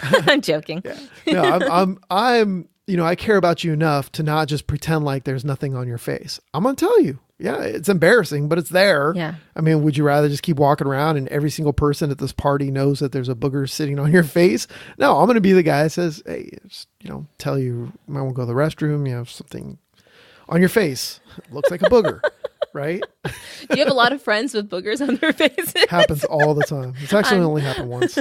I'm joking. Yeah. No, I'm, I care about you enough to not just pretend like there's nothing on your face. I'm going to tell you. Yeah, it's embarrassing, but it's there. Yeah. I mean, would you rather just keep walking around and every single person at this party knows that there's a booger sitting on your face? No, I'm going to be the guy that says, hey, just, tell you might want to go to the restroom. You have something on your face. It looks like a booger, right? Do you have a lot of friends with boogers on their faces? Happens all the time. It's actually only happened once.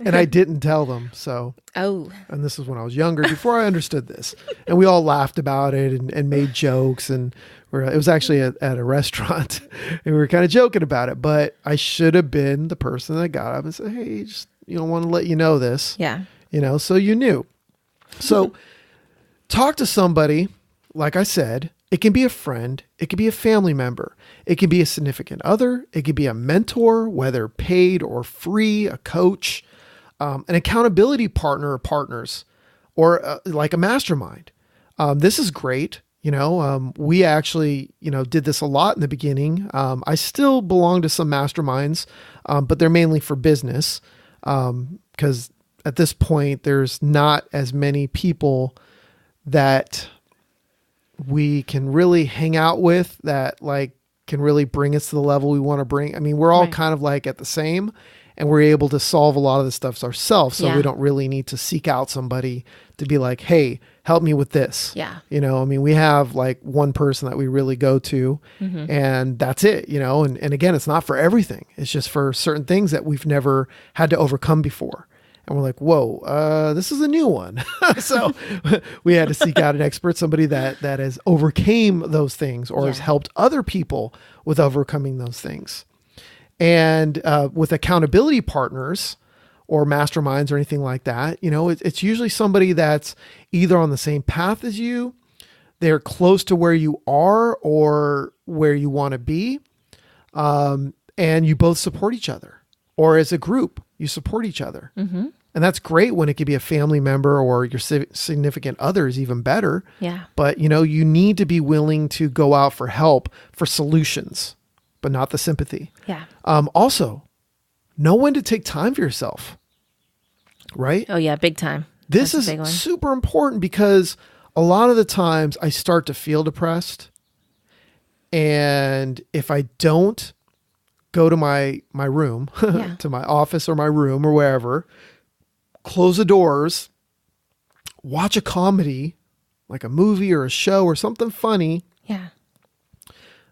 And I didn't tell them. So, and this is when I was younger, before I understood this. And we all laughed about it and made jokes. And it was actually at a restaurant. And we were kind of joking about it. But I should have been the person that got up and said, hey, just want to let you know this. Yeah. So you knew. So talk to somebody, like I said, It can be a friend. It could be a family member. It could be a significant other. It could be a mentor, whether paid or free, a coach, an accountability partner or partners, or like a mastermind. This is great. We actually, did this a lot in the beginning. I still belong to some masterminds, but they're mainly for business. Because at this point, there's not as many people that we can really hang out with that like can really bring us to the level we want to bring. I mean, we're all kind of like at the same, and we're able to solve a lot of the stuff ourselves. So we don't really need to seek out somebody to be like, hey, help me with this. Yeah. We have like one person that we really go to and that's it, and again, it's not for everything. It's just for certain things that we've never had to overcome before. And we're like, whoa, this is a new one. So we had to seek out an expert, somebody that has overcame those things or has helped other people with overcoming those things. And with accountability partners or masterminds or anything like that, it's usually somebody that's either on the same path as you, they're close to where you are or where you want to be, and you both support each other. Or as a group, you support each other. Mm-hmm. And that's great when it could be a family member or your significant other is even better. Yeah. But, you need to be willing to go out for help, for solutions, but not the sympathy. Yeah. Also, know when to take time for yourself, right? Oh, yeah, big time. This is super important because a lot of the times I start to feel depressed. And if I don't go to my room, to my office or my room or wherever, close the doors, watch a comedy, like a movie or a show or something funny,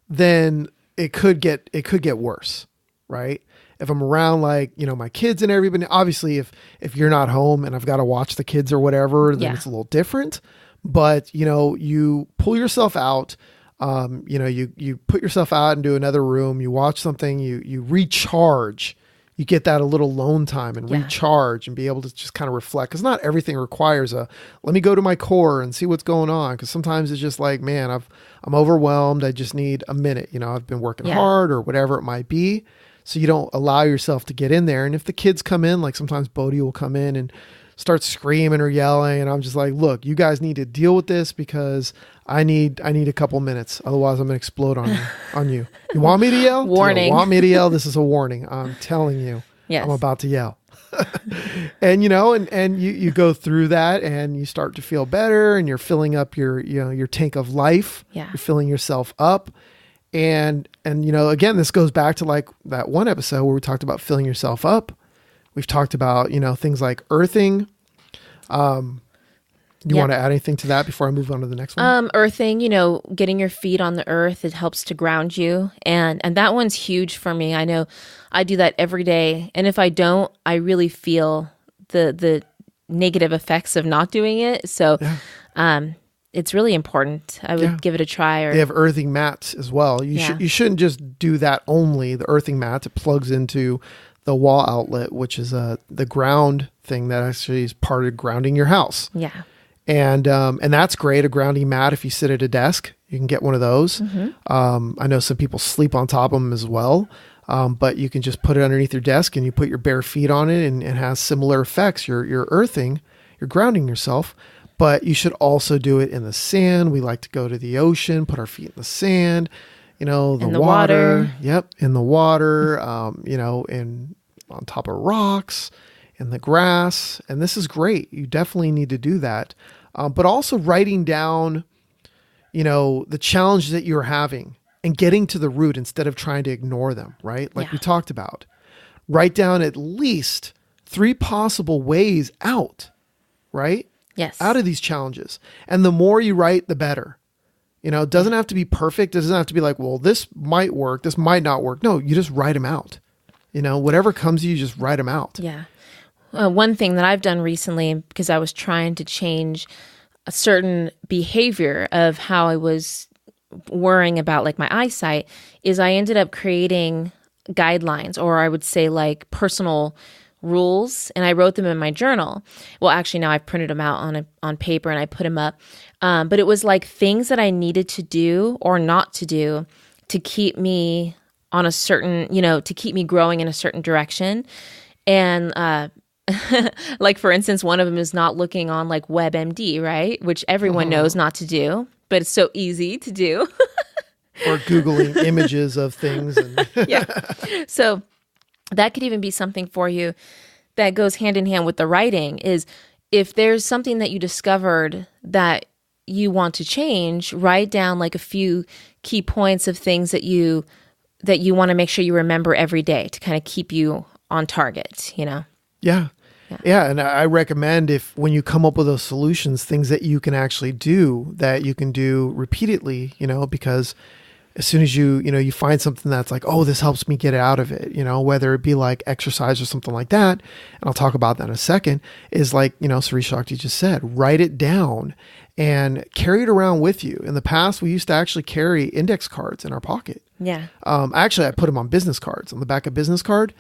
then it could get worse, right? If I'm around like, my kids and everybody, obviously if you're not home and I've got to watch the kids or whatever, then it's a little different. But, you pull yourself out, you put yourself out into another room, you watch something, you recharge, you get that a little alone time and recharge and be able to just kind of reflect. Cause not everything requires let me go to my core and see what's going on. Cause sometimes it's just like, man, I'm overwhelmed. I just need a minute. I've been working hard or whatever it might be. So you don't allow yourself to get in there. And if the kids come in, like sometimes Bodhi will come in and start screaming or yelling. And I'm just like, look, you guys need to deal with this because I need a couple minutes. Otherwise I'm going to explode on you. You want me to yell? Warning. You want me to yell? This is a warning. I'm telling you, I'm about to yell. And, and you go through that and you start to feel better and you're filling up your tank of life. Yeah. You're filling yourself up. And, again, this goes back to like that one episode where we talked about filling yourself up. We've talked about, things like earthing. You want to add anything to that before I move on to the next one? Earthing, getting your feet on the earth, it helps to ground you. And that one's huge for me. I know I do that every day. And if I don't, I really feel the negative effects of not doing it. So, it's really important. I would give it a try. They have earthing mats as well. You shouldn't just do that only. The earthing mat, it plugs into the wall outlet, which is the ground thing that actually is part of grounding your house. Yeah. And that's great. A grounding mat. If you sit at a desk, you can get one of those. Mm-hmm. I know some people sleep on top of them as well. But you can just put it underneath your desk and you put your bare feet on it and it has similar effects. You're earthing, you're grounding yourself, but you should also do it in the sand. We like to go to the ocean, put our feet in the sand, the water. Yep. In the water, and on top of rocks, in the grass. And this is great. You definitely need to do that. But also writing down, the challenge that you're having and getting to the root instead of trying to ignore them, right? Like we talked about. Write down at least 3 possible ways out, right? Yes. Out of these challenges. And the more you write, the better. It doesn't have to be perfect. It doesn't have to be like, well, this might work. This might not work. No, you just write them out. Whatever comes to you, just write them out. Yeah. One thing that I've done recently, because I was trying to change a certain behavior of how I was worrying about like my eyesight, is I ended up creating guidelines, or I would say like personal rules, and I wrote them in my journal. Well, actually now I've printed them out on paper and I put them up. But it was like things that I needed to do or not to do to keep me on a certain, to keep me growing in a certain direction. And like, for instance, one of them is not looking on like WebMD, right? Which everyone knows not to do, but it's so easy to do. Or Googling images of things. And Yeah. So that could even be something for you that goes hand in hand with the writing is if there's something that you discovered that you want to change, write down like a few key points of things that you want to make sure you remember every day to kind of keep you on target, Yeah. Yeah. And I recommend when you come up with those solutions, things that you can actually do that you can do repeatedly, because as soon as you find something that's like, oh, this helps me get out of it, whether it be like exercise or something like that. And I'll talk about that in a second is like, Siri Shakti just said, write it down and carry it around with you. In the past, we used to actually carry index cards in our pocket. Yeah. Actually, I put them on business cards on the back of business card,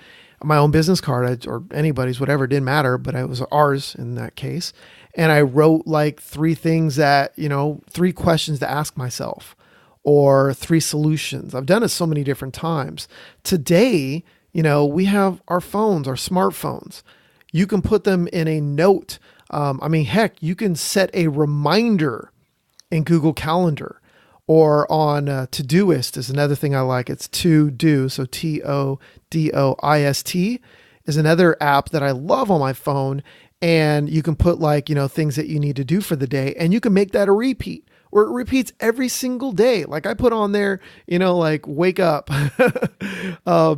my own business card or anybody's, whatever, it didn't matter, but it was ours in that case. And I wrote like 3 things that, 3 questions to ask myself. Or 3 solutions. I've done it so many different times. Today, we have our phones, our smartphones. You can put them in a note. Heck, you can set a reminder in Google Calendar or on Todoist is another thing I like. It's to do. So Todoist is another app that I love on my phone. And you can put like, things that you need to do for the day and you can make that a repeat. Or it repeats every single day. Like I put on there, like wake up,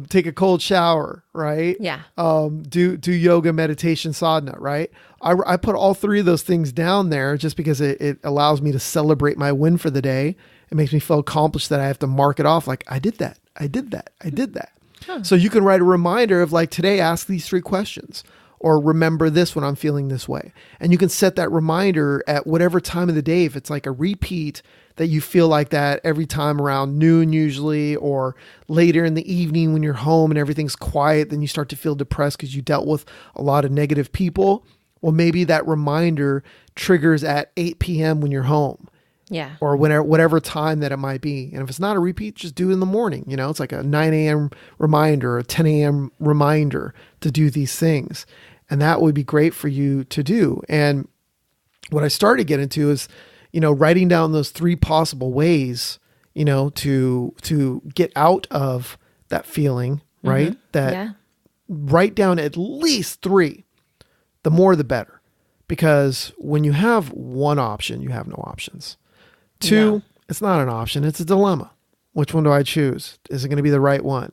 take a cold shower, right? Yeah. Do yoga, meditation, sadhana, right? I put all 3 of those things down there just because it allows me to celebrate my win for the day. It makes me feel accomplished that I have to mark it off. Like I did that. I did that. I did that. Huh. So you can write a reminder of like today, ask these 3 questions. Or remember this when I'm feeling this way. And you can set that reminder at whatever time of the day. If it's like a repeat that you feel like that every time around noon usually, or later in the evening when you're home and everything's quiet, then you start to feel depressed because you dealt with a lot of negative people. Well, maybe that reminder triggers at 8 p.m. when you're home. Yeah. Or whatever time that it might be. And if it's not a repeat, just do it in the morning. It's like a 9 a.m. reminder, a 10 a.m. reminder to do these things. And that would be great for you to do. And what I started to get into is, writing down those 3 possible ways, to get out of that feeling, right? Write down at least 3. The more, the better. Because when you have one option, you have no options. 2, it's not an option. It's a dilemma. Which one do I choose? Is it going to be the right one?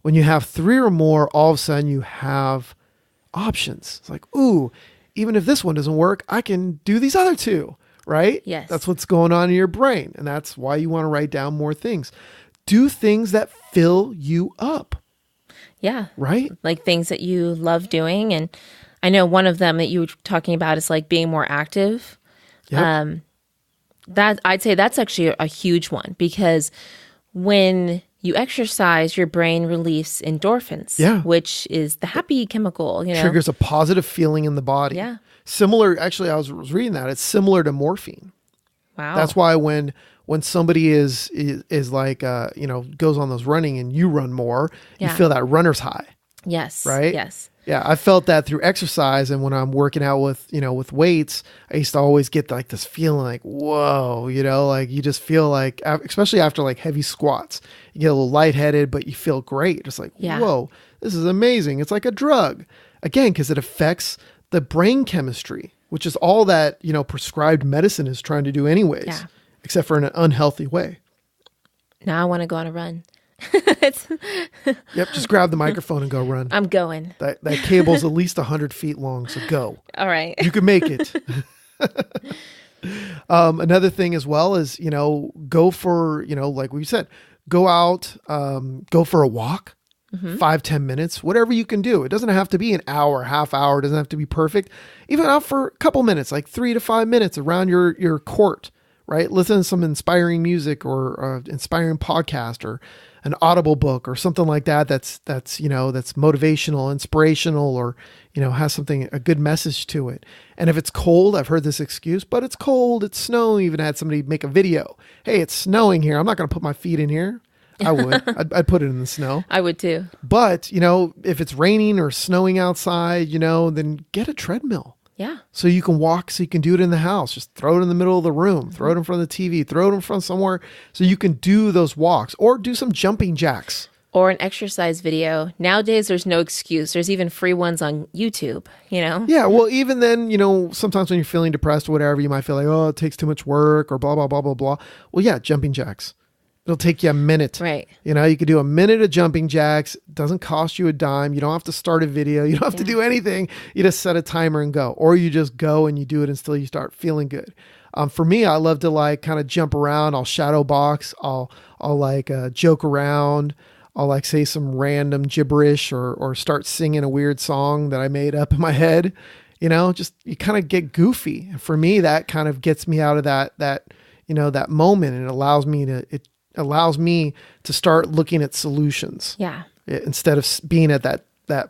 When you have 3 or more, all of a sudden you have options. It's like, ooh, even if this one doesn't work, I can do these other 2, right? Yes. That's what's going on in your brain. And that's why you want to write down more things. Do things that fill you up. Yeah. Right? Like things that you love doing. And I know one of them that you were talking about is like being more active. Yep. That I'd say that's actually a huge one because when you exercise, your brain releases endorphins, which is the happy chemical, Triggers a positive feeling in the body. Yeah. Similar, actually, I was reading that. It's similar to morphine. Wow. That's why when somebody is like, goes on those running and you run more, you feel that runner's high. Yes. Right? Yes. Yeah, I felt that through exercise, and when I'm working out with weights, I used to always get like this feeling like, whoa, like you just feel like, especially after like heavy squats, you get a little lightheaded, but you feel great. Just like, whoa, this is amazing. It's like a drug, again, because it affects the brain chemistry, which is all that prescribed medicine is trying to do anyways, except for in an unhealthy way. Now I want to go on a run. Yep, just grab the microphone and go run. I'm going. That cable's at least 100 feet long, so go. All right. You can make it. Another thing as well is, go for, like we said, go out, go for a walk, 5-10 minutes, whatever you can do. It doesn't have to be an hour, half hour. It doesn't have to be perfect. Even out for a couple minutes, like 3 to 5 minutes around your court, right? Listen to some inspiring music or inspiring podcast or an Audible book or something like that. That's motivational, inspirational, or, has a good message to it. And if it's cold, I've heard this excuse, but it's cold, it's snowing. Even had somebody make a video. Hey, it's snowing here. I'm not going to put my feet in here. I would. I'd put it in the snow. I would too. But, if it's raining or snowing outside, then get a treadmill. Yeah. So you can walk, so you can do it in the house. Just throw it in the middle of the room, throw it in front of the TV, throw it in front of somewhere so you can do those walks or do some jumping jacks. Or an exercise video. Nowadays, there's no excuse. There's even free ones on YouTube, Yeah, well, even then, sometimes when you're feeling depressed or whatever, you might feel like, oh, it takes too much work or blah, blah, blah, blah, blah. Well, yeah, jumping jacks. It'll take you a minute. Right. You could do a minute of jumping jacks. It doesn't cost you a dime. You don't have to start a video. You don't have to do anything. You just set a timer and go. Or you just go and you do it until you start feeling good. For me, I love to kind of jump around. I'll shadow box. I'll joke around. I'll say some random gibberish or start singing a weird song that I made up in my head. Just you kind of get goofy. For me, that kind of gets me out of that moment, and it allows me to start looking at solutions. Yeah. Instead of being at that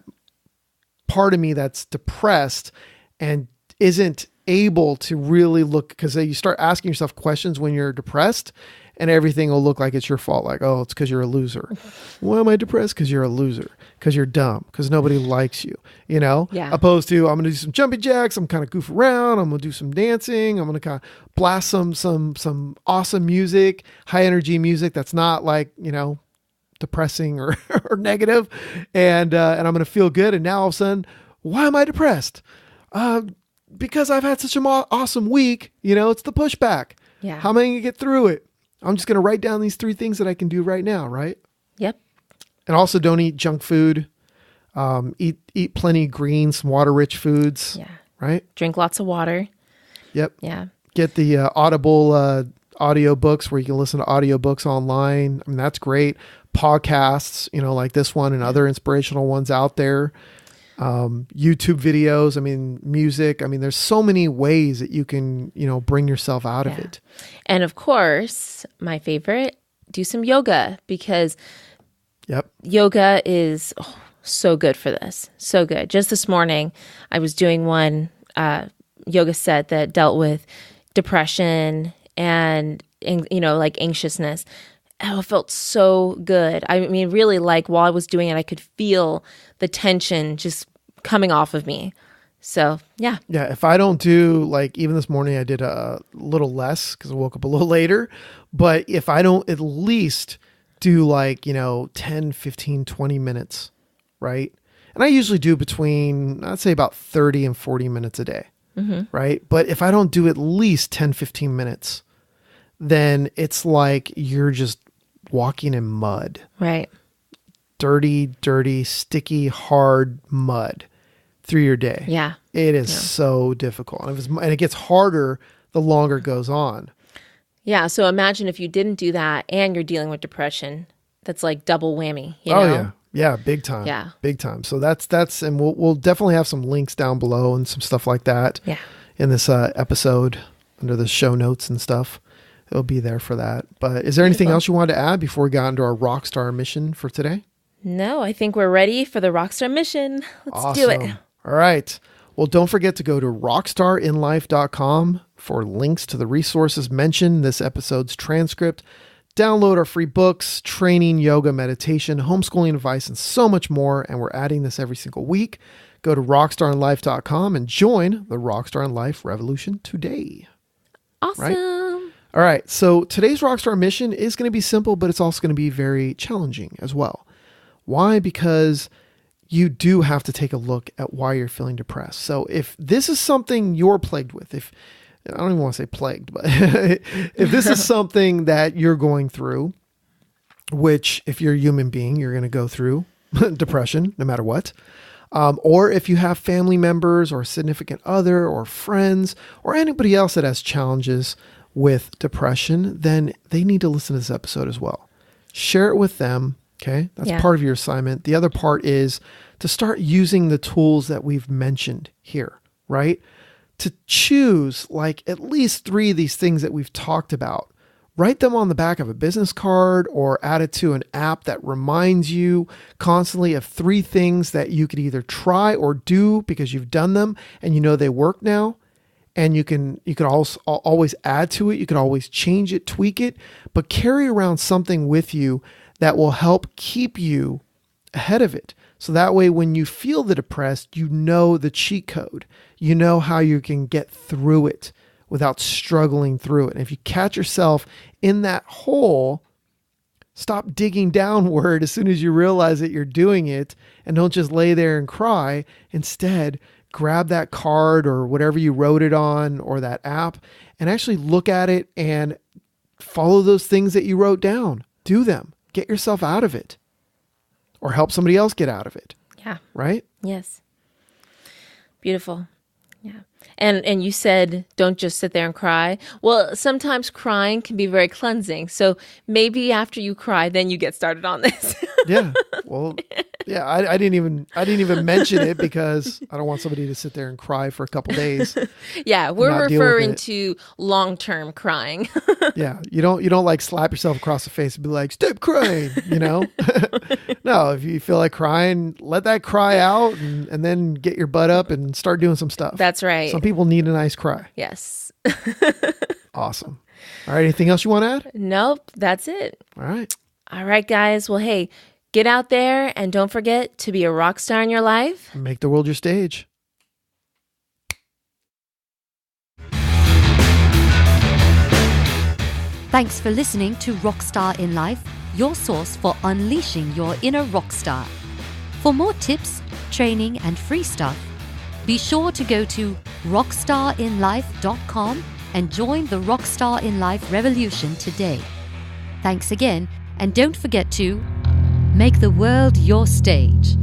part of me that's depressed and isn't able to really look, because you start asking yourself questions when you're depressed and everything will look like it's your fault. Like, oh, it's because you're a loser. Why am I depressed? Because you're a loser. Because you're dumb. Because nobody likes you. Yeah. Opposed to, I'm going to do some jumping jacks. I'm kind of goof around. I'm going to do some dancing. I'm going to kind of blast some awesome music, high energy music that's not depressing or negative. And I'm going to feel good. And now all of a sudden, why am I depressed? Because I've had such an awesome week. It's the pushback. Yeah. How am I going to get through it? I'm just going to write down these 3 things that I can do right now, right? Yep. And also don't eat junk food. Eat plenty of greens, some water-rich foods. Yeah. Right? Drink lots of water. Yep. Yeah. Get the Audible audio books where you can listen to audiobooks online. I mean, that's great. Podcasts, like this one and other inspirational ones out there. YouTube videos, music. There's so many ways that you can, bring yourself out of it. And of course, my favorite, do some yoga, because yoga is so good for this. So good. Just this morning, I was doing one yoga set that dealt with depression and anxiousness. Oh, it felt so good. Really, while I was doing it, I could feel the tension just coming off of me. So, yeah. Yeah, if I don't do, even this morning, I did a little less because I woke up a little later. But if I don't at least do 10, 15, 20 minutes, right? And I usually do between, I'd say about 30 and 40 minutes a day, right? But if I don't do at least 10, 15 minutes, then it's like you're just walking in mud. Right. Dirty, sticky, hard mud through your day. Yeah. It is so difficult. And it gets harder the longer it goes on. Yeah. So imagine if you didn't do that and you're dealing with depression. That's like double whammy. Yeah. Yeah. Big time. Yeah. Big time. So that's, and we'll definitely have some links down below and some stuff like that. Yeah. In this episode under the show notes and stuff. It'll be there for that. But is there anything else you wanted to add before we got into our RockStar mission for today? No, I think we're ready for the RockStar mission. Let's do it. All right. Well, don't forget to go to rockstarinlife.com for links to the resources mentioned in this episode's transcript. Download our free books, training, yoga, meditation, homeschooling advice, and so much more. And we're adding this every single week. Go to rockstarinlife.com and join the Rockstar in Life revolution today. Awesome. Right? All right. So today's Rockstar mission is going to be simple, but it's also going to be very challenging as well. Why? Because you do have to take a look at why you're feeling depressed. So if this is something you're plagued with, I don't even want to say plagued, but if this is something that you're going through, which if you're a human being, you're going to go through depression no matter what. Or if you have family members or a significant other or friends or anybody else that has challenges with depression, then they need to listen to this episode as well. Share it with them. Okay. That's part of your assignment. The other part is to start using the tools that we've mentioned here, right? to choose like at least 3 of these things that we've talked about. Write them on the back of a business card or add it to an app that reminds you constantly of 3 things that you could either try or do because you've done them and you know they work now. And you can also always add to it. You can always change it, tweak it, but carry around something with you that will help keep you ahead of it. So that way, when you feel the depressed, you know the cheat code. You know how you can get through it without struggling through it. And if you catch yourself in that hole, stop digging downward as soon as you realize that you're doing it, and don't just lay there and cry. Instead, grab that card or whatever you wrote it on or that app and actually look at it and follow those things that you wrote down. Do them. Get yourself out of it or help somebody else get out of it. Yeah. Right? Yes. Beautiful. Yeah. And you said, don't just sit there and cry. Well, sometimes crying can be very cleansing. So maybe after you cry, then you get started on this. Yeah. Well, yeah, I didn't even mention it because I don't want somebody to sit there and cry for a couple days. Yeah, we're referring to long-term crying. Yeah, you don't like slap yourself across the face and be like, "Stop crying," you know? No, if you feel like crying, let that cry out and then get your butt up and start doing some stuff. That's right. Some people need a nice cry. Yes. Awesome. All right, anything else you want to add? Nope, that's it. All right. All right, guys. Well, hey, get out there and don't forget to be a rock star in your life. Make the world your stage. Thanks for listening to Rockstar in Life, your source for unleashing your inner rock star. For more tips, training, and free stuff, be sure to go to rockstarinlife.com and join the Rockstar in Life revolution today. Thanks again, and don't forget to make the world your stage.